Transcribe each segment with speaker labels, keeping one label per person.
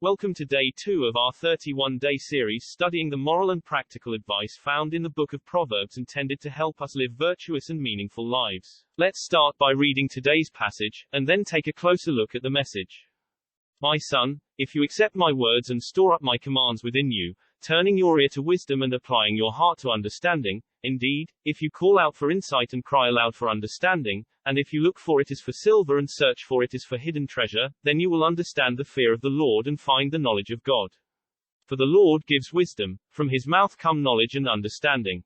Speaker 1: Welcome to day 2 of our 31-day series studying the moral and practical advice found in the book of Proverbs intended to help us live virtuous and meaningful lives. Let's start by reading today's passage, and then take a closer look at the message. My son, if you accept my words and store up my commands within you, turning your ear to wisdom and applying your heart to understanding, indeed, if you call out for insight and cry aloud for understanding, and if you look for it as for silver and search for it as for hidden treasure, then you will understand the fear of the Lord and find the knowledge of God. For the Lord gives wisdom, from his mouth come knowledge and understanding.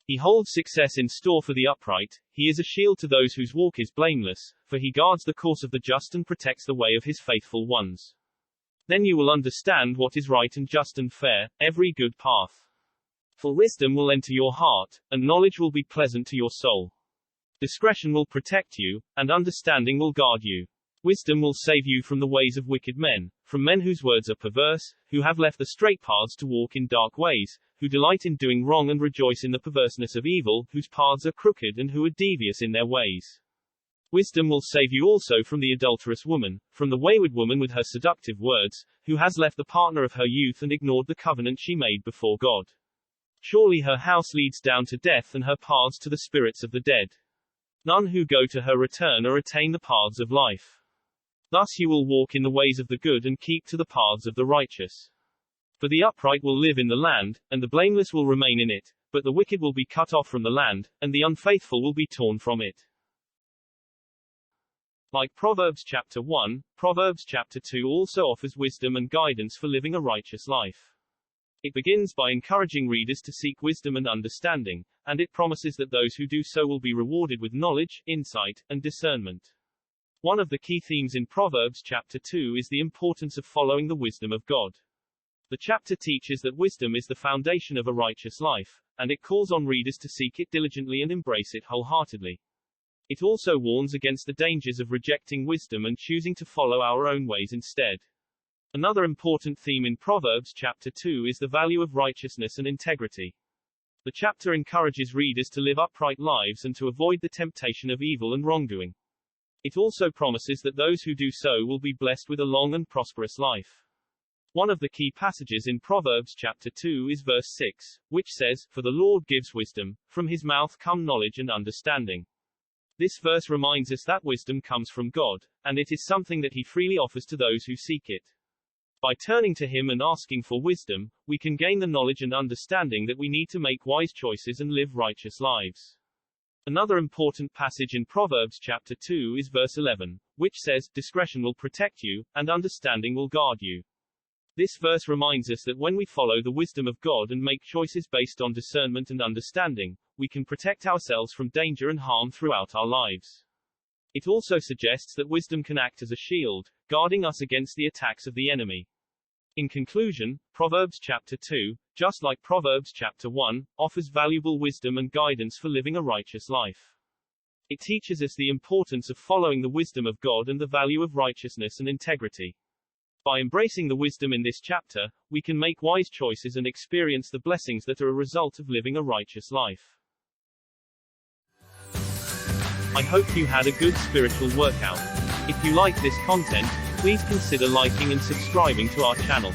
Speaker 1: He holds success in store for the upright, he is a shield to those whose walk is blameless, for he guards the course of the just and protects the way of his faithful ones. Then you will understand what is right and just and fair, every good path. For wisdom will enter your heart, and knowledge will be pleasant to your soul. Discretion will protect you, and understanding will guard you. Wisdom will save you from the ways of wicked men, from men whose words are perverse, who have left the straight paths to walk in dark ways, who delight in doing wrong and rejoice in the perverseness of evil, whose paths are crooked and who are devious in their ways. Wisdom will save you also from the adulterous woman, from the wayward woman with her seductive words, who has left the partner of her youth and ignored the covenant she made before God. Surely her house leads down to death and her paths to the spirits of the dead. None who go to her return or attain the paths of life. Thus you will walk in the ways of the good and keep to the paths of the righteous. For the upright will live in the land, and the blameless will remain in it, but the wicked will be cut off from the land, and the unfaithful will be torn from it. Like Proverbs chapter 1, Proverbs chapter 2 also offers wisdom and guidance for living a righteous life. It begins by encouraging readers to seek wisdom and understanding, and it promises that those who do so will be rewarded with knowledge, insight, and discernment. One of the key themes in Proverbs chapter 2 is the importance of following the wisdom of God. The chapter teaches that wisdom is the foundation of a righteous life, and it calls on readers to seek it diligently and embrace it wholeheartedly. It also warns against the dangers of rejecting wisdom and choosing to follow our own ways instead. Another important theme in Proverbs chapter 2 is the value of righteousness and integrity. The chapter encourages readers to live upright lives and to avoid the temptation of evil and wrongdoing. It also promises that those who do so will be blessed with a long and prosperous life. One of the key passages in Proverbs chapter 2 is verse 6, which says, "For the Lord gives wisdom, from his mouth come knowledge and understanding." This verse reminds us that wisdom comes from God, and it is something that he freely offers to those who seek it. By turning to him and asking for wisdom, we can gain the knowledge and understanding that we need to make wise choices and live righteous lives. Another important passage in Proverbs chapter 2 is verse 11, which says, "Discretion will protect you, and understanding will guard you." This verse reminds us that when we follow the wisdom of God and make choices based on discernment and understanding, we can protect ourselves from danger and harm throughout our lives. It also suggests that wisdom can act as a shield, guarding us against the attacks of the enemy. In conclusion, Proverbs chapter 2, just like Proverbs chapter 1, offers valuable wisdom and guidance for living a righteous life. It teaches us the importance of following the wisdom of God and the value of righteousness and integrity. By embracing the wisdom in this chapter, we can make wise choices and experience the blessings that are a result of living a righteous life. I hope you had a good spiritual workout. If you like this content, please consider liking and subscribing to our channel.